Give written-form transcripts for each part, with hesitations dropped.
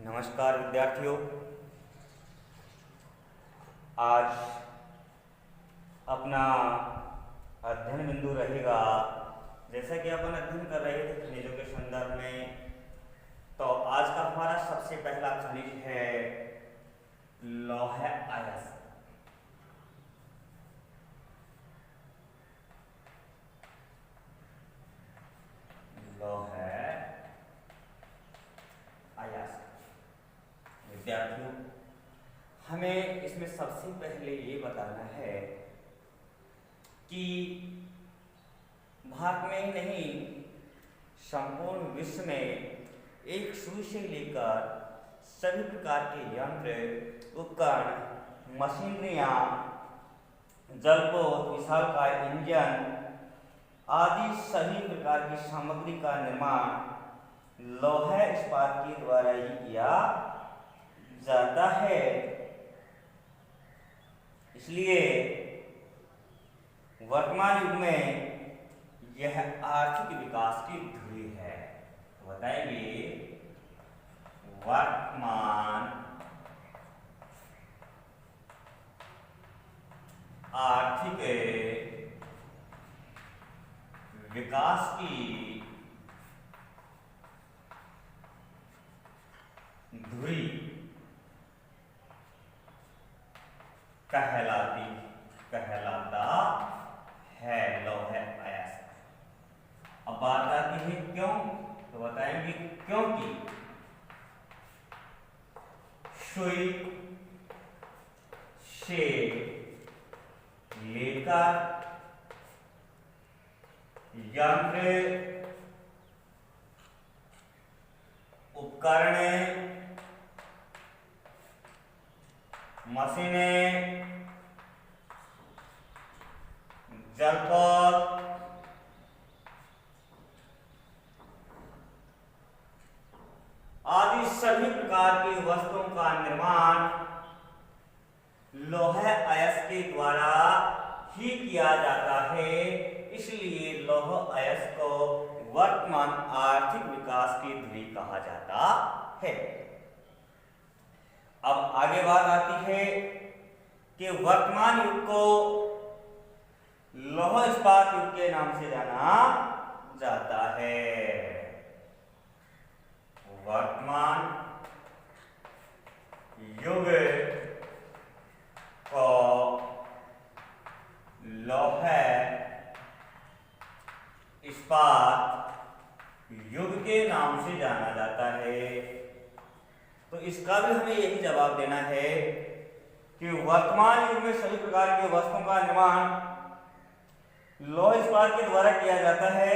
नमस्कार विद्यार्थियों। आज अपना अध्ययन बिंदु रहेगा, जैसा कि अपन अध्ययन कर रहे थे खनिजों के संदर्भ में, तो आज का हमारा सबसे पहला खनिज है लौह अयस्क। लौह अयस्क विद्यार्थियों, हमें इसमें सबसे पहले ये बताना है कि भारत में ही नहीं, संपूर्ण विश्व में एक सुई से लेकर सभी प्रकार के यंत्र, उपकरण, मशीनरियां, जलपोत, विशालकाय इंजन आदि सभी प्रकार की सामग्री का निर्माण लौह इस्पात के द्वारा ही किया जाता है। इसलिए वर्तमान युग में यह आर्थिक विकास की धुरी है। तो बताएंगे वर्तमान आर्थिक विकास की धुरी कहलाता है लौह अयस्क। अब बात आती है क्यों, तो बताएंगे क्योंकि सुई से लेकर यंत्र, उपकरण, मशीनें, जलपोत आदि सभी प्रकार की वस्तुओं का निर्माण लौह अयस्क के द्वारा ही किया जाता है। इसलिए लौह अयस्क को वर्तमान आर्थिक विकास की धुरी कहा जाता है। अब आगे बात आती है कि वर्तमान युग को लौह इस्पात युग के नाम से जाना जाता है। वर्तमान युग को लौह इस्पात युग के नाम से जाना जाता है। तो इसका भी हमें यही जवाब देना है कि वर्तमान युग में सभी प्रकार की वस्तुओं का निर्माण लौह इस्पात के द्वारा किया जाता है,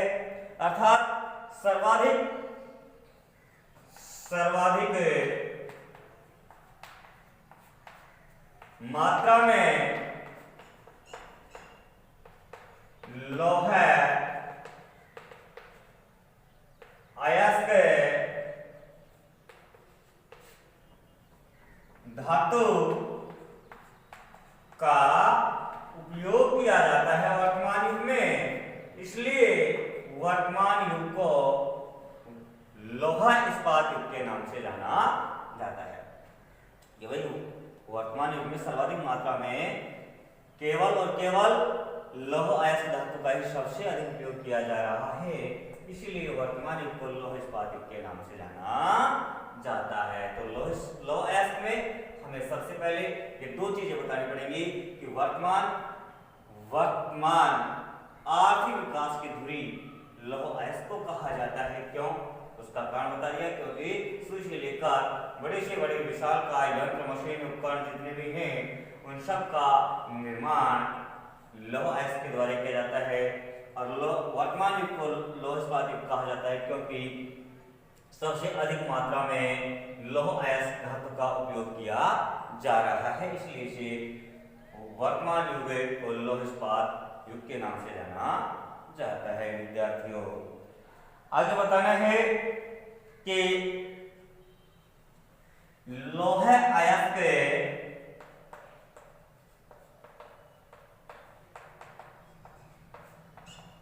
अर्थात सर्वाधिक मात्रा में लौह अयस्क धातु का उपयोग किया जाता है वर्तमान युग में। इसलिए वर्तमान युग को लौह इस्पात युग के नाम से जाना जाता है। ये वही वर्तमान युग में सर्वाधिक मात्रा में केवल और केवल लौह अयस्क धातु का ही सबसे अधिक उपयोग किया जा रहा है। इसीलिए वर्तमान युग को लौह इस्पात युग के नाम से जाना जाता है। तो लौह अयस्क में हमें सबसे पहले ये दो चीजें बतानी पड़ेंगी कि वर्तमान आर्थिक विकास की धुरी लौह अयस्क को कहा जाता है। क्यों, उसका कारण बता दिया, क्योंकि सुई से लेकर बड़े से बड़े विशालकाय यंत्र, मशीन, उपकरण जितने भी हैं उन सब का निर्माण लौह अयस्क के द्वारा किया जाता है। और वर्तमान युग को लौह इस्पात युग कहा जाता है क्योंकि सबसे अधिक मात्रा में लौह अयस्क धातु का उपयोग किया जा रहा है। इसलिए इसे वर्तमान युग को लौह इस्पात युग के नाम से जाना जाता है। विद्यार्थियों, आगे बताना है कि लौह अयस्क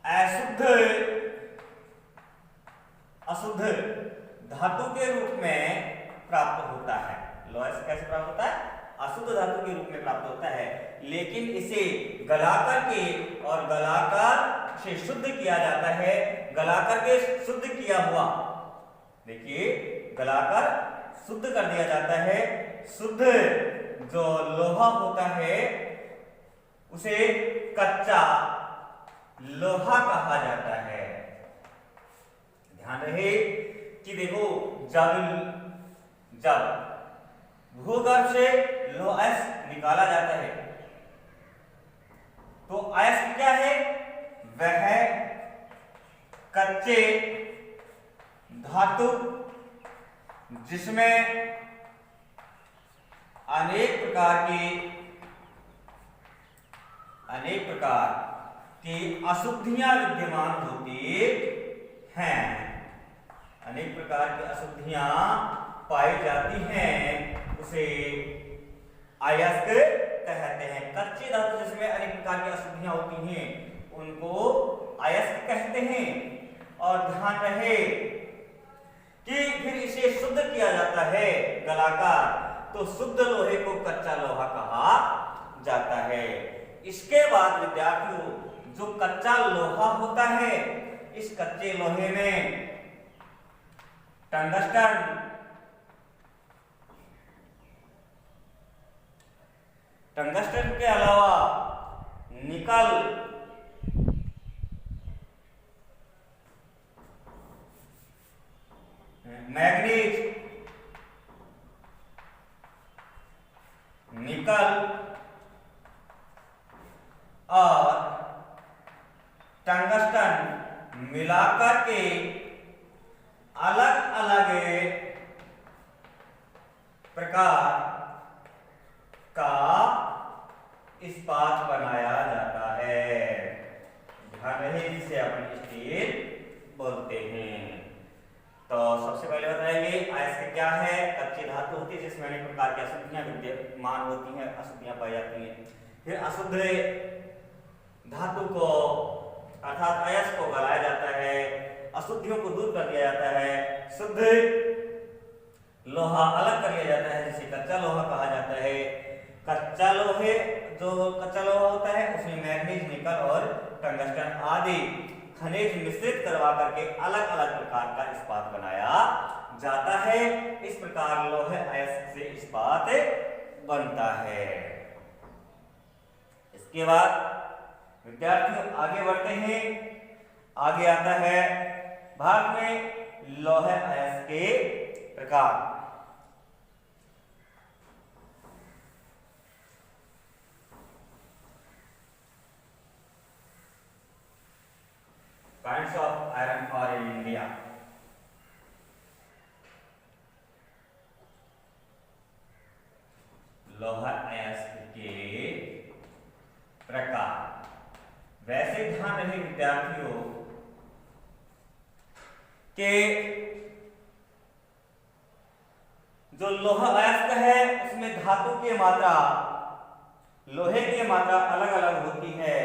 अशुद्ध अशुद्ध धातु के रूप में प्राप्त होता है। लौह अयस्क कैसे प्राप्त होता है? अशुद्ध धातु के रूप में प्राप्त होता है, लेकिन इसे गलाकर के और गलाकर से शुद्ध किया जाता है। गलाकर के शुद्ध किया हुआ, देखिए गलाकर शुद्ध कर दिया जाता है। शुद्ध जो लोहा होता है उसे कच्चा लोहा कहा जाता है। ध्यान रहे कि देखो जब भूगर्भ से लोह अयस्क निकाला जाता है तो अयस्क क्या है? वह कच्चे धातु जिसमें अनेक प्रकार की अशुद्धियां विद्यमान होती हैं। अनेक प्रकार की अशुद्धियां पाई जाती हैं, उसे अयस्क कहते हैं। कच्चे धातु जिसमें अनेक प्रकार की अशुद्धियां होती हैं उनको अयस्क कहते हैं। और ध्यान रहे कि फिर इसे शुद्ध किया जाता है गलाकर, तो शुद्ध लोहे को कच्चा लोहा कहा जाता है। इसके बाद विद्यार्थियों, जो कच्चा लोहा होता है, इस कच्चे लोहे में टंगस्टन के अलावा निकल, मैग्नीज, निकल और टंगस्टन मिलाकर के अलग अलग प्रकार का इस्पात बनाया जाता है। ध्यान रहे, जिसे अपन स्टील बोलते हैं। तो सबसे पहले बताएंगे अयस्क क्या है। कच्ची धातु होती है जिसमें अनेक प्रकार की अशुद्धियां विद्यमान होती हैं, अशुद्धियां पाई जाती हैं। फिर अशुद्ध धातु को अर्थात अयस्क को गलाया जाता है, अशुद्धियों को दूर कर दिया जाता है, शुद्ध लोहा अलग कर लिया जाता है जिसे कच्चा लोहा कहा जाता है। कच्चा लोहा होता है उसमें मैग्नीज, निकल और टंगस्टन आदि खनिज मिश्रित करवा करके अलग अलग प्रकार का इस्पात बनाया जाता है। इस प्रकार लोह अयस्क से इस्पात बनता है। इसके बाद विद्यार्थियों आगे बढ़ते हैं। आगे आता है भारत में लोह अयस्क के प्रकार। Kinds of iron ore in India. लोह अयस्क के प्रकार। वैसे ध्यान रहे विद्यार्थियों कि जो लोह अयस्क है उसमें धातु की मात्रा, लोहे की मात्रा अलग अलग होती है,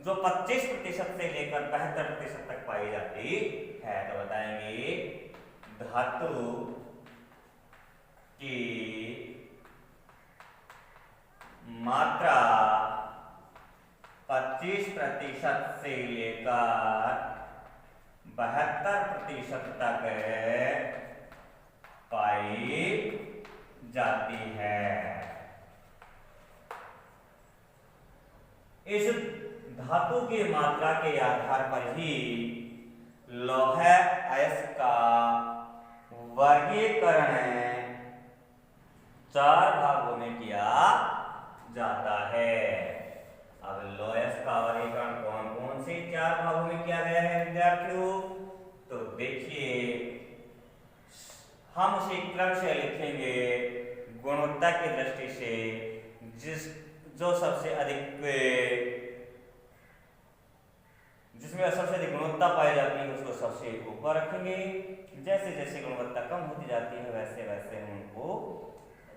जो 25% से लेकर 72% तक पाई जाती है। तो बताएंगे धातु की मात्रा 25% से लेकर 72% तक पाई जाती है। इस धातु की मात्रा के आधार पर ही लोह अयस्क का वर्गीकरण 4 भागों में किया जाता है। अब लोह अयस्क का वर्गीकरण कौन कौन से 4 भागों में किया गया है विद्यार्थियों? तो देखिए, हम उसे क्रम से लिखेंगे गुणवत्ता की दृष्टि से। जो सबसे अधिक, जिसमें सबसे अधिक गुणवत्ता पाई जाती है उसको सबसे ऊपर रखेंगे। जैसे जैसे गुणवत्ता कम होती जाती है वैसे वैसे हम उनको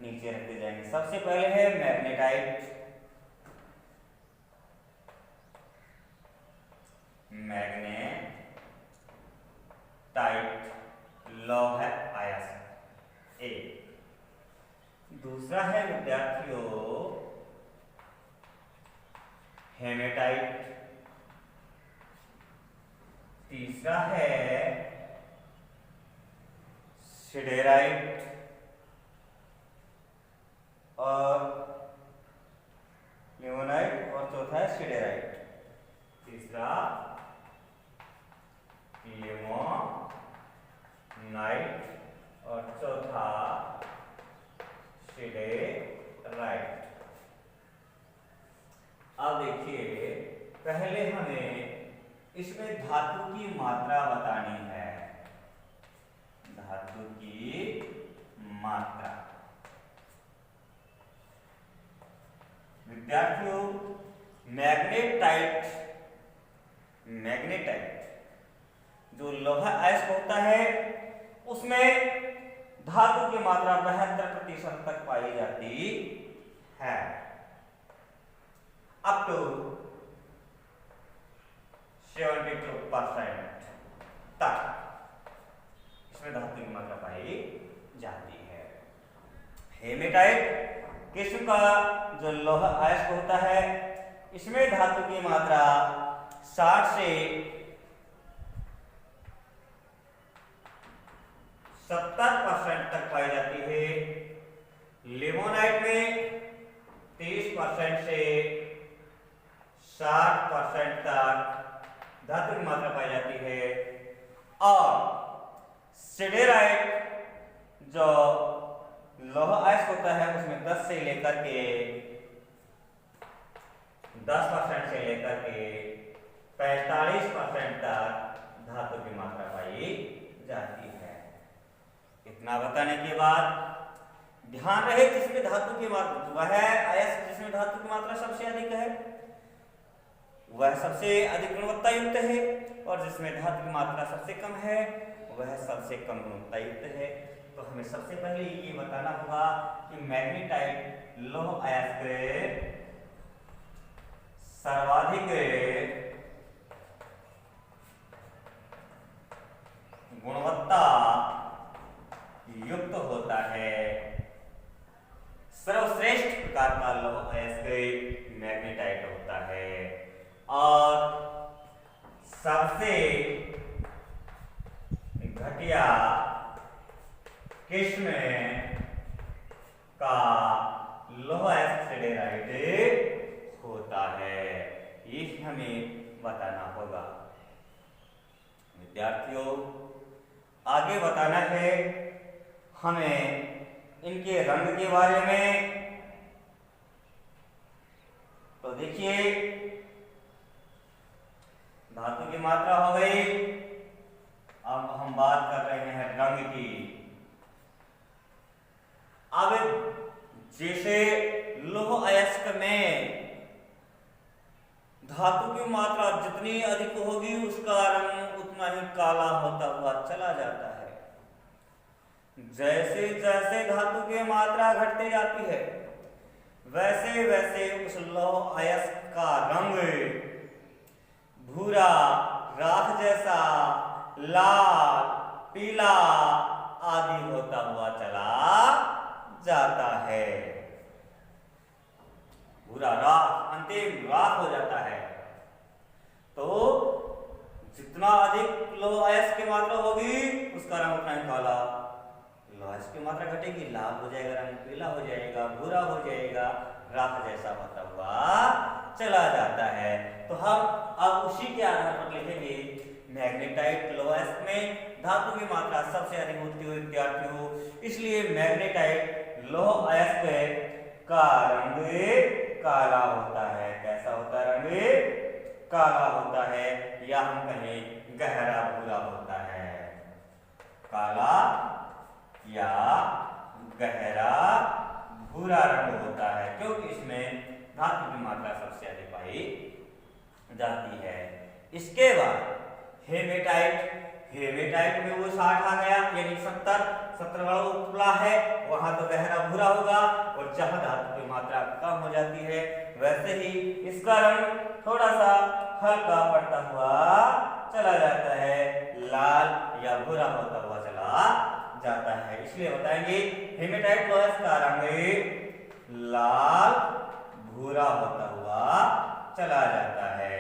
नीचे रखते जाएंगे। सबसे पहले है मैग्नेटाइट। मैग्नेटाइट लोह अयस्क ए। दूसरा है विद्यार्थियों हेमेटाइट, तीसरा है सिडेराइट और लिमोनाइट और चौथा है सिडेराइट। तीसरा लिमोनाइट और चौथा सिडेराइट। अब देखिए पहले हमें इसमें धातु की मात्रा बतानी है। धातु की मात्रा विद्यार्थियों मैग्नेटाइट जो लोहा अयस्क होता है उसमें धातु की मात्रा 72% तक पाई जाती है, अप टू 72% तक इसमें धातु की मात्रा पाई जाती है। हेमेटाइट किस्म का जो लोहा अयस्क होता है इसमें धातु की मात्रा 60 से 70% तक पाई जाती है। लिमोनाइट में 30% से 60% तक धातु की मात्रा पाई जाती है और सिडेराइट जो लोहा अयस्क होता है उसमें 10% से लेकर के 45% तक धातु की मात्रा पाई जाती है। इतना बताने के बाद ध्यान रहे जिसमें धातु की मात्रा वह अयस्क जिसमें धातु की मात्रा सबसे अधिक है वह सबसे अधिक गुणवत्ता युक्त है और जिसमें धातु की मात्रा सबसे कम है वह सबसे कम गुणवत्ता युक्त है। तो हमें सबसे पहले ये बताना होगा कि मैग्नेटाइट लौह अयस्क सर्वाधिक गुणवत्ता युक्त होता है। सर्वश्रेष्ठ प्रकार का लौह अयस्क मैग्नेटाइट होता है और सबसे घटिया किस्म का लौह अयस्क सिडेराइट होता है। ये हमें बताना होगा। विद्यार्थियों आगे बताना है हमें इनके रंग के बारे में। तो देखिए धातु की मात्रा हो गई, अब हम बात कर रहे हैं रंग की। अब जैसे लौह अयस्क में धातु की मात्रा जितनी अधिक होगी उसका रंग उतना ही काला होता हुआ चला जाता है। जैसे जैसे धातु की मात्रा घटती जाती है वैसे वैसे उस लौह अयस्क का रंग भूरा, राख जैसा, लाल, पीला आदि होता हुआ चला जाता है। भूरा राख अंतिम राख हो जाता है। तो जितना अधिक लौह अयस्क की मात्रा होगी उसका रंग उतना ही काला, लौह अयस्क की मात्रा घटेगी लाल हो जाएगा, रंग पीला हो जाएगा, भूरा हो जाएगा, राख जैसा होता हुआ चला जाता है। तो हम अब उसी के आधार पर लिखेंगे मैग्नेटाइट लौह अयस्क में धातु की मात्रा सबसे अधिक होती है विद्यार्थियों, इसलिए मैग्नेटाइट लौह अयस्क का रंग काला होता है। कैसा होता है? रंग काला होता है या हम कहें गहरा भूरा होता है। काला या गहरा भूरा रंग होता है क्योंकि इसमें धातु की मात्रा सबसे अधिक पाई जाती है। इसके बाद हेमेटाइट में वो 60 आ गया यानी 70 वाला उपला है वहां तो गहरा भूरा होगा और जहां धातु की मात्रा कम हो जाती है वैसे ही इसका रंग थोड़ा सा हल्का पड़ता हुआ चला जाता है, लाल या भूरा होता हुआ चला जाता है। इसलिए बताएंगे हेमेटाइट लोहा का रंग लाल भूरा होता हुआ चला जाता है।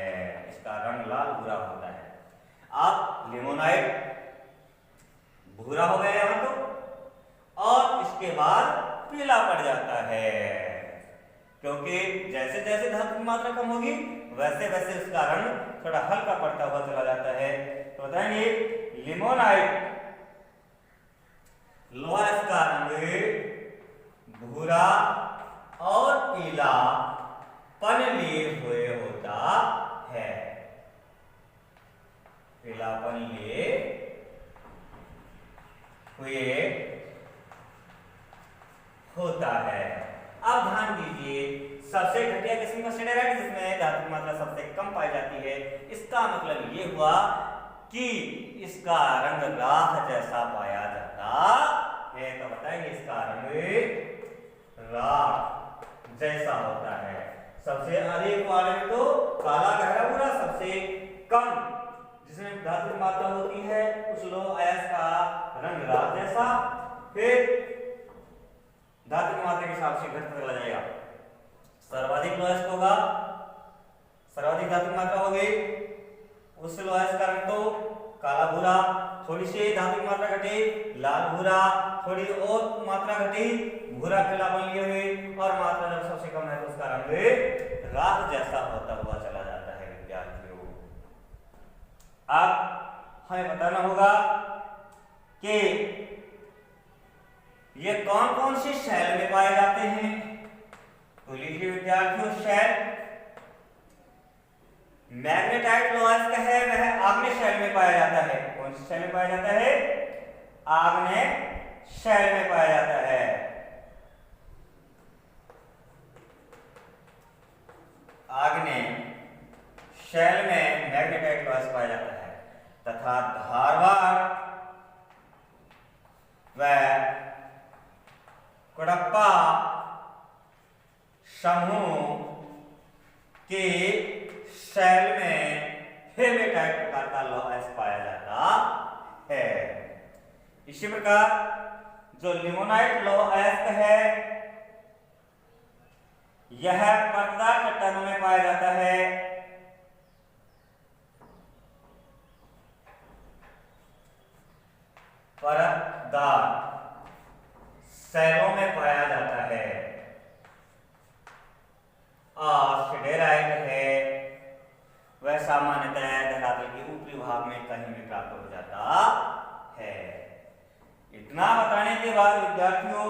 इसका रंग लाल भूरा होता है। अब लिमोनाइट भूरा हो गया यहां तो, और इसके बाद पीला पड़ जाता है, क्योंकि जैसे जैसे धातु की मात्रा कम होगी वैसे वैसे उसका रंग थोड़ा हल्का पड़ता हुआ चला जाता है। तो बताएंगे लिमोनाइट लोहा का रंग भूरा और पीला पन लिए हुए होता है। पीलापन लिए हुए होता है। अब ध्यान दीजिए, सबसे घटिया किस्म का सिडेराइट जिसमें धातु की मात्रा सबसे कम पाई जाती है, इसका मतलब ये हुआ कि इसका रंग राख जैसा पाया जाता है। तो बताएंगे इसका रंग राख जैसा होता है। सबसे अधिक वाले में तो काला गहरा भूरा, सबसे कम जिसमें धातु की मात्रा होती है उस लोह अयस्क का रंग राख जैसा। फिर धातु की मात्रा के हिसाब से घटता चला जाएगा। सर्वाधिक लोह अयस्क होगा, सर्वाधिक धातु की मात्रा होगी, उस लोह अयस्क का रंग तो काला भूरा, थोड़ी सी धातु की मात्रा घटी लाल भूरा, थोड़ी और मात्रा घटी भूरा पीला बन लिए हुए, और मात्रा जब सबसे कम है तो उसका रंग राख जैसा होता हुआ चला जाता है। विद्यार्थियों, अब हमें बताना होगा कि ये कौन कौन से शैल में पाए जाते हैं। तो लीजिए विद्यार्थियों, शैल मैग्नेटाइट लोहा का है वह आग्नेय शैल में पाया जाता है। कौन से शैल में पाया जाता है? आग्नेय शैल में पाया जाता है। आग्नेय शैल में मैग्नेटाइट लोहा पाया जाता है, तथा धारवाड़ व कुड़प्पा समूह के शैल में हेमेटाइट प्रकार का लोह अयस्क पाया जाता है। इसी प्रकार जो लिमोनाइट लोह अयस्क है यह परतदार चट्टानों में पाया जाता है। परतदार शैलों में पाया जाता है। और सिडेराइट है वह सामान्यतः धरातल के ऊपरी भाग में कहीं भी प्राप्त हो जाता है। इतना बताने के बाद विद्यार्थियों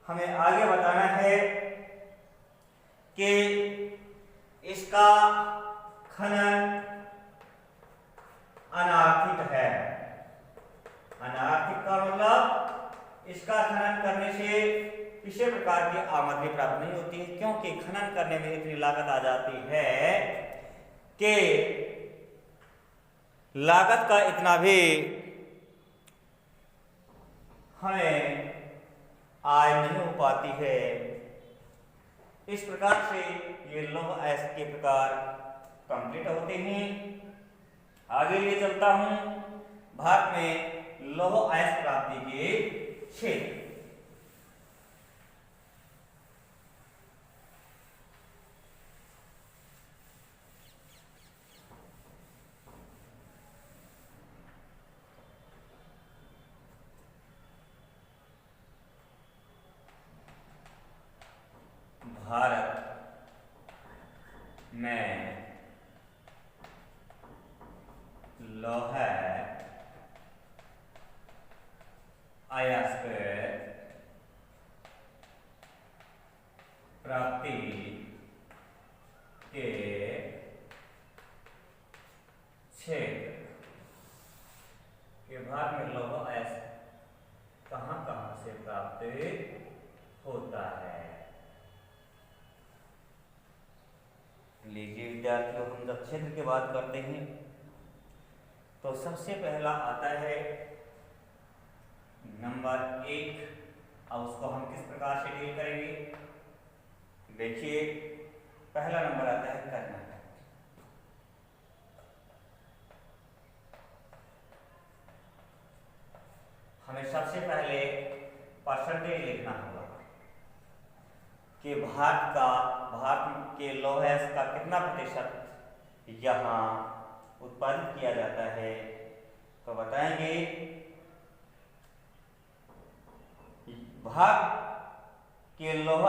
हमें आगे बताना है कि इसका खनन अनार्थिक है। अनार्थिक का मतलब इसका खनन करने से किसी प्रकार की आमदनी प्राप्त नहीं होती है, क्योंकि खनन करने में इतनी लागत आ जाती है कि लागत का इतना भी हमें आय नहीं हो पाती है। इस प्रकार से ये लोह अयस्क के प्रकार कंप्लीट होते हैं। आगे लिए चलता हूं भारत में लोह अयस्क प्राप्ति के क्षेत्र। भारत में लौह अयस्क प्राप्ति के क्षेत्र के भारत में लौह अयस्क कहां से प्राप्त होता है। लीजिए विद्यार्थियों, हम जब क्षेत्र की बात करते हैं तो सबसे पहला आता है नंबर 1। अब उसको हम किस प्रकार से डील करेंगे? देखिए, पहला नंबर आता है कर्नाटक। हमें सबसे पहले परसेंटेज लिखना होगा कि भारत के लोहे का कितना प्रतिशत यहाँ उत्पादित किया जाता है। तो बताएंगे भारत के लौह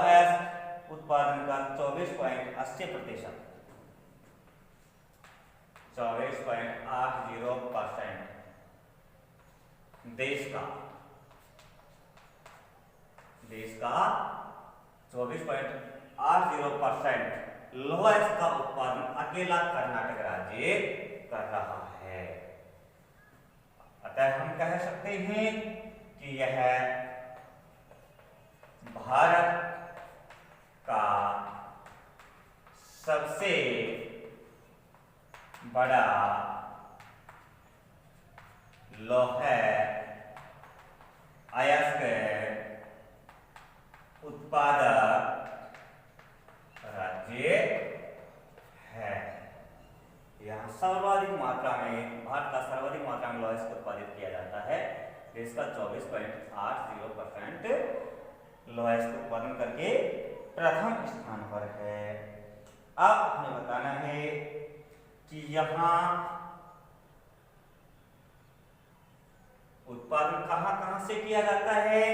उत्पादन का 24.80%, 24.80% देश का 24.80% लौह का उत्पादन अकेला कर्नाटक राज्य कर रहा है। अतः हम कह सकते हैं कि यह भारत का सबसे बड़ा लौह अयस्क उत्पादक राज्य है। यहाँ सर्वाधिक मात्रा में भारत का सर्वाधिक मात्रा में लौह अयस्क उत्पादित किया जाता है। देश का 24.80% लौह अयस्क उत्पादन करके प्रथम स्थान पर है। अब हमें बताना है कि यहाँ उत्पादन कहां कहां से किया जाता है।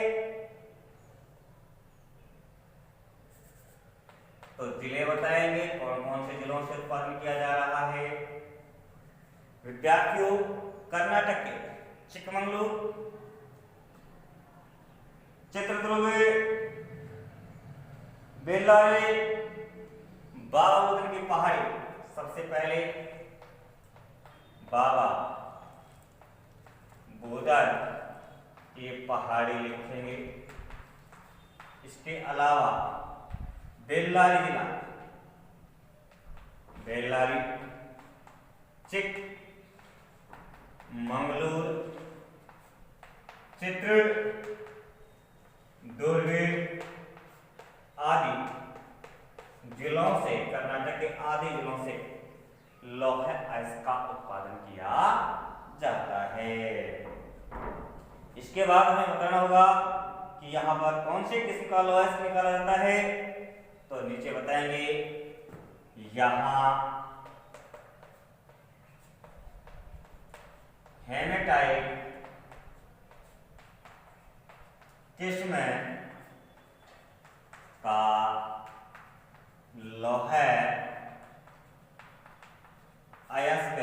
तो जिले बताएंगे कौन कौन से जिलों से उत्पादन किया जा रहा है। विद्यार्थियों, कर्नाटक के चिकमंगलुरु, चित्रदुर्ग, बेल्लारी, बाबा बुदन की पहाड़ी। सबसे पहले बाबा बुदन की पहाड़ी लिखेंगे। इसके अलावा बेल्लारी जिला, बेल्लारी, चिकमंगलुरु, चित्रदुर्ग आदि जिलों से, कर्नाटक के आदि जिलों से लौह अयस्क का उत्पादन किया जाता है। इसके बाद हमें बताना होगा कि यहाँ पर कौन से किस्म का लौह अयस्क निकाला जाता है। तो नीचे बताएंगे यहाँ हेमेटाइट किस्म का लौह अयस्क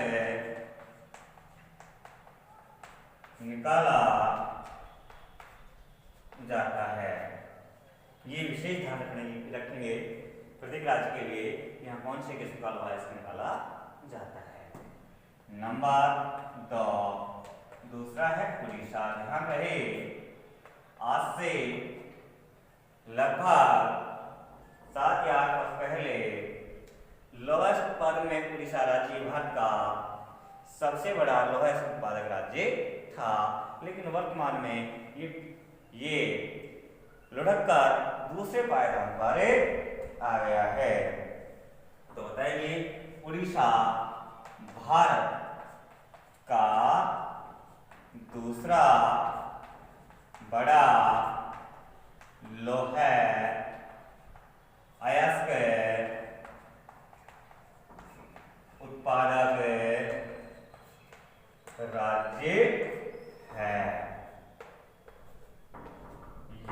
निकाला जाता है। ये विशेष ध्यान रखेंगे प्रत्येक राज्य के लिए यहाँ कौन से किस्म का लौह अयस्क निकाला जाता है। नंबर 2 दूसरा है उड़ीसा। ध्यान रहे आज से लगभग 7 या 8 वर्ष पहले लौह अयस्क उत्पादन में उड़ीसा राज्य भारत का सबसे बड़ा लौह अयस्क उत्पादक राज्य था। लेकिन वर्तमान में ये लुढ़क कर दूसरे पायदान पर आ गया है। तो बताइए उड़ीसा भारत का दूसरा बड़ा लौह अयस्क उत्पादक राज्य है।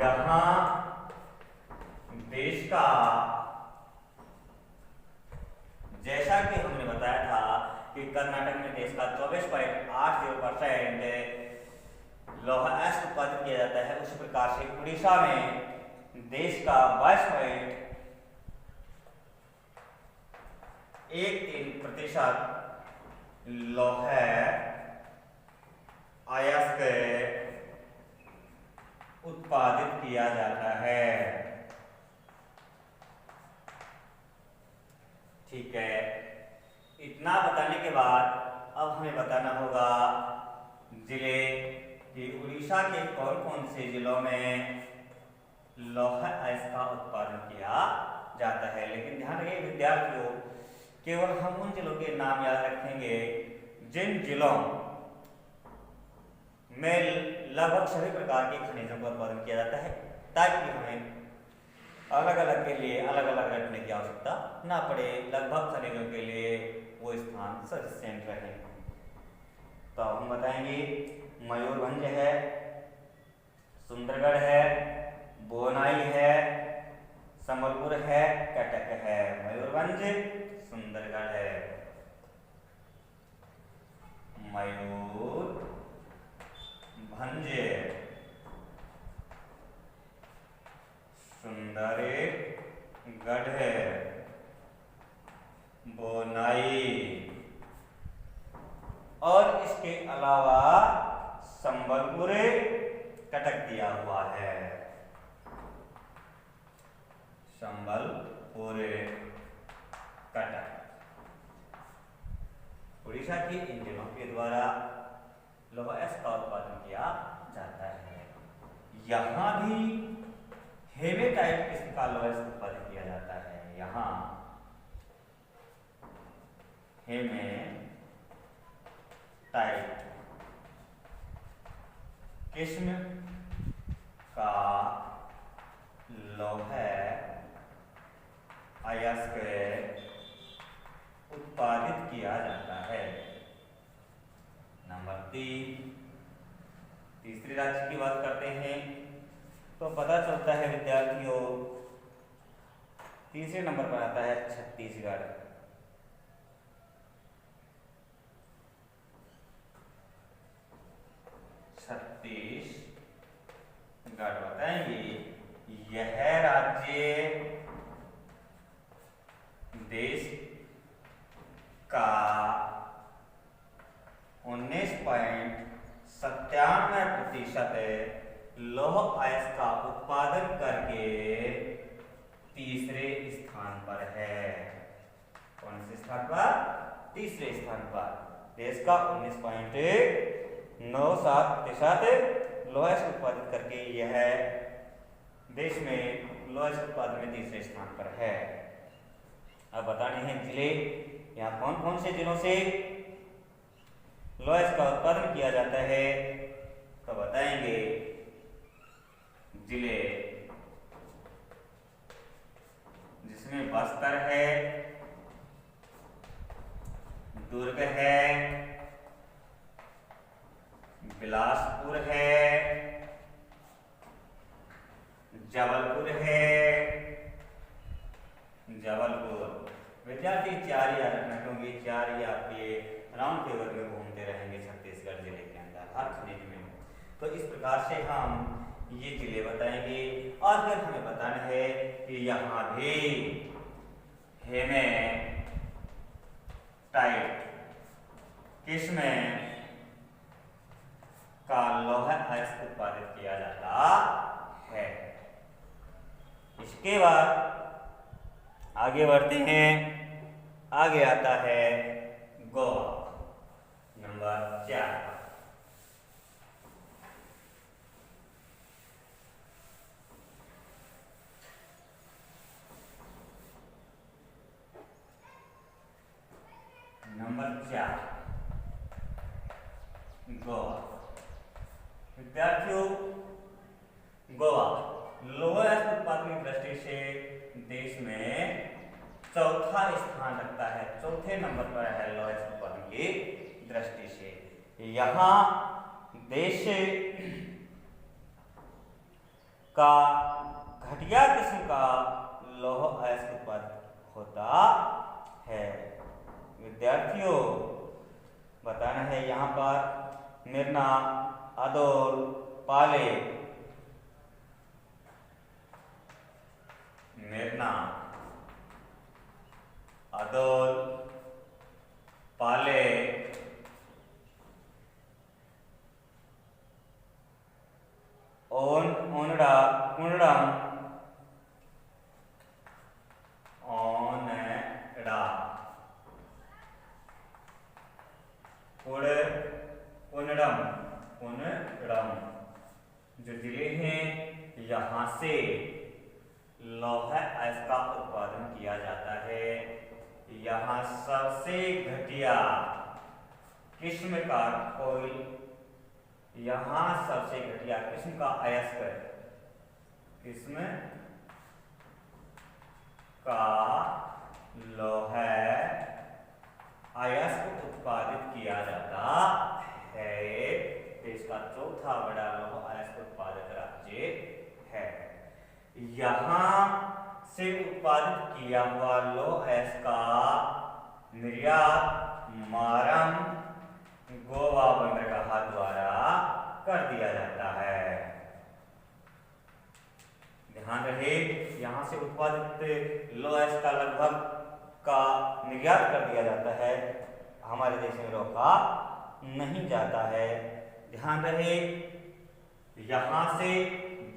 यहाँ देश का, जैसा कि हमने बताया था कि कर्नाटक में देश का 24.80% लौह अयस्क उत्पादित किया जाता है, उसी प्रकार से उड़ीसा में देश का 22.13% लौह अयस्क उत्पादित किया जाता है। ठीक है, इतना बताने के बाद अब हमें बताना होगा जिले कि उड़ीसा के कौन कौन से जिलों में लौह अयस्क का उत्पादन किया जाता है। लेकिन ध्यान रखिए विद्यार्थियों, केवल हम उन जिलों के नाम याद रखेंगे जिन जिलों में लगभग सभी प्रकार के खनिजों का उत्पादन किया जाता है, ताकि हमें अलग अलग के लिए अलग अलग रखने की आवश्यकता ना पड़े। लगभग खनिजों के लिए वो स्थान सफिशिएंट रहे। तो हम बताएंगे मयूरभंज है, सुंदरगढ़ है, बोनाई है, संबलपुर है, कटक है। मयूरभंज, सुंदरगढ़ है, मयूरभंज, सुंदरगढ़ है, बोनाई, और इसके अलावा संबलपुर, कटक दिया हुआ है। संबलपुर, कटक। उड़ीसा के इन जिलों के द्वारा लौह अयस्क का उत्पादन किया जाता है। यहाँ भी हेमेटाइट किस्म का लौह अयस्क उत्पादन किया जाता है। यहाँ हेमेटाइट किस्म का लौह अयस्क उत्पादित किया जाता है। नंबर 3, तीसरे राज्य की बात करते हैं तो पता चलता है विद्यार्थियों, तीसरे नंबर पर आता है छत्तीसगढ़। छत्तीसगढ़ बताएंगे, यह राज्य देश का 19.97% लौह अयस्क का उत्पादन करके तीसरे स्थान पर है। कौन से स्थान पर? तीसरे स्थान पर। देश का 19.97% लौह अयस्क उत्पादित करके यह देश में लौह अयस्क उत्पादन में तीसरे स्थान पर है। अब बताने हैं जिले, यहाँ कौन कौन से जिलों से लौह अयस्क का उत्पादन किया जाता है, तो बताएंगे जिले, जिसमें बस्तर है, दुर्ग है, बिलासपुर है, जबलपुर है, जबलपुर। विद्यार्थी 4 याद रखना, क्योंकि 4 ही आपके राउंड टेबल में घूमते रहेंगे छत्तीसगढ़ जिले के अंदर हर खनिज में। तो इस प्रकार से हम ये जिले बताएंगे, और फिर हमें बताना है कि यहाँ भी हेमेटाइट किस्म का लौह अयस्क उत्पादित किया जाता है। इसके बाद आगे बढ़ते हैं, आगे आता है गोवा नंबर 4। नंबर 4 गोवा। विद्यार्थियों, गोवा लौह अयस्क उत्पादन की दृष्टि से देश में चौथा स्थान रखता है, चौथे नंबर पर है लौह अयस्क उत्पादन की दृष्टि से। यहाँ देश का घटिया किस्म का लौह अयस्क उत्पादन होता है। विद्यार्थियों, बताना है यहाँ पर मिरना, अदोर, पाले, मिरना, अदोर, पाले, ओनड़ा, उनड़म, ओनड़ा, उनड़म, उनड़म जो जिले हैं, यहाँ से लौह अयस्क का उत्पादन किया जाता है। यहाँ सबसे घटिया किस्म का कोई यहां सबसे घटिया किस्म का अयस्क, किस्म का लौह अयस्क उत्पादित किया जाता है। इसका चौथा बड़ा लौह अयस्क उत्पादक राज्य है। यहां से उत्पादित किया हुआ लौह अयस्क का निर्यात मारम गोवा बंदरगाह द्वारा कर दिया जाता है। ध्यान रहे, यहां से उत्पादित लौह अयस्क का लगभग का निर्यात कर दिया जाता है, हमारे देश में रोका नहीं जाता है। ध्यान रहे, यहां से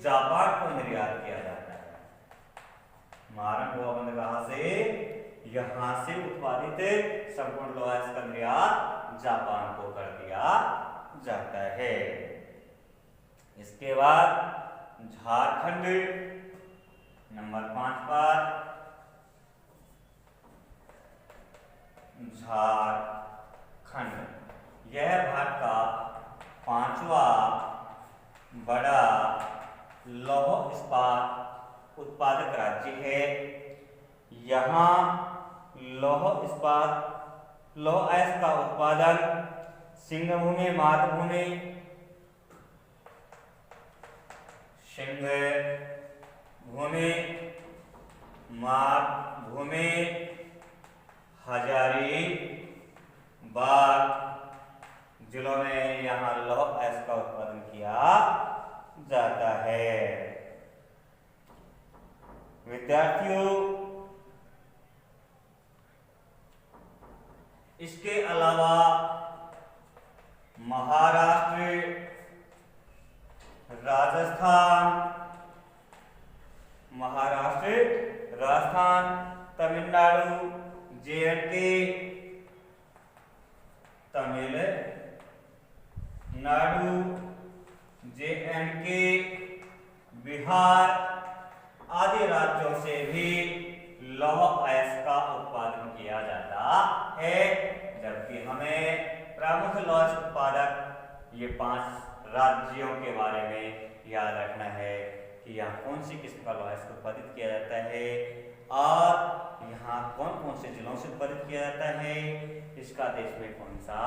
जापान को निर्यात किया जाता है। मारम गोवा बंदरगाह से यहां से उत्पादित संपूर्ण लौह अयस्क का निर्यात जापान को कर दिया जाता है। इसके बाद झारखंड नंबर 5 पर, झारखंड यह भारत का 5वां बड़ा लौह इस्पात उत्पादक राज्य है। यहाँ लौह अयस्क का उत्पादन सिंहभूमि, मातृभूमि, मातृभूमि, हजारीबाग जिलों में यहाँ लौह अयस्क का उत्पादन किया जाता है। विद्यार्थियों, इसके अलावा महाराष्ट्र, राजस्थान, तमिलनाडु, जे.एंड.के, बिहार आदि राज्यों से भी लौह अयस्क का उत्पादन किया जाता है। जबकि हमें प्रमुख लौह उत्पादक ये 5 राज्यों के बारे में याद रखना है कि यहाँ कौन सी किस्म का लौह अयस्क उत्पादित किया जाता है और यहाँ कौन कौन से जिलों से उत्पादित किया जाता है, इसका देश में कौन सा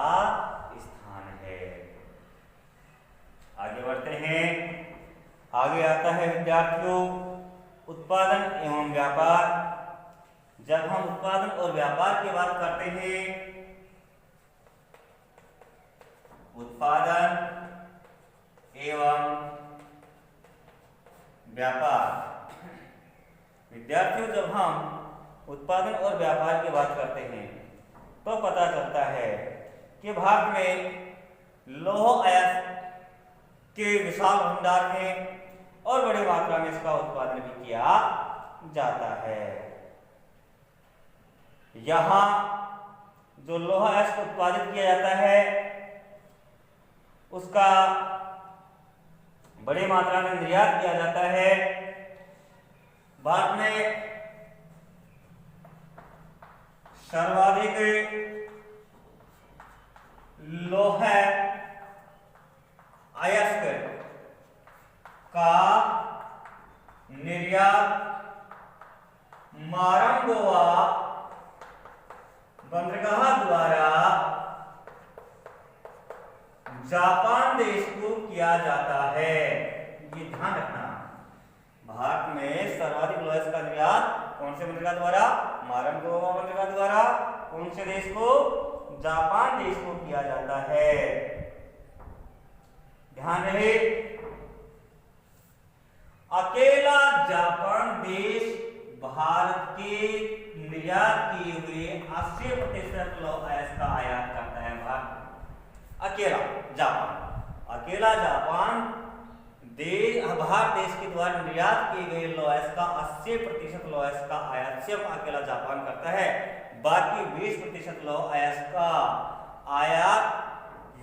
स्थान है। आगे बढ़ते हैं। आगे आता है विद्यार्थियों उत्पादन एवं व्यापार। जब हम उत्पादन और व्यापार की बात करते हैं, उत्पादन एवं व्यापार, विद्यार्थियों जब हम उत्पादन और व्यापार की बात करते हैं तो पता चलता है कि भारत में लौह अयस्क के विशाल भंडार हैं और बड़ी मात्रा में इसका उत्पादन भी किया जाता है। यहाँ जो लौह अयस्क उत्पादित किया जाता है उसका बड़ी मात्रा में निर्यात किया जाता है। भारत में सर्वाधिक लौह अयस्क का निर्यात मारम गोवा बंदरगाह द्वारा जापान देश को किया जाता है। ये ध्यान रखना, भारत में सर्वाधिक लौह अयस्क का निर्यात कौन से बंदरगाह द्वारा? मारम गोवा बंदरगाह द्वारा। कौन से देश को? जापान देश को किया जाता है। ध्यान रहे, अकेला जापान देश भारत के निर्यात किए हुए 80% लौह अयस्क का आयात करता है। अकेला जापान भारत देश के द्वारा निर्यात किए गए लौह अयस्क का 80% लौह अयस्क का आयात सिर्फ अकेला जापान करता है। बाकी 20% लौह अयस्क का आयात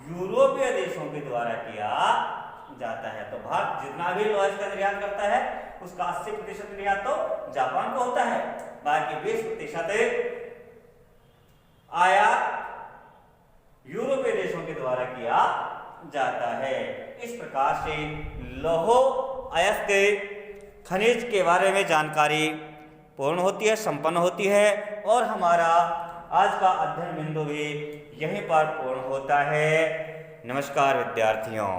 यूरोपीय देशों के द्वारा किया जाता है। तो भारत जितना भी लौह अयस्क का निर्यात करता है उसका 80% निर्यात तो जापान को होता है, बाकी 20% आयात यूरोपीय देशों के द्वारा किया जाता है। इस प्रकार से लौह अयस्क खनिज के बारे में जानकारी पूर्ण होती है, संपन्न होती है और हमारा आज का अध्ययन बिंदु भी यहीं पर पूर्ण होता है। नमस्कार विद्यार्थियों।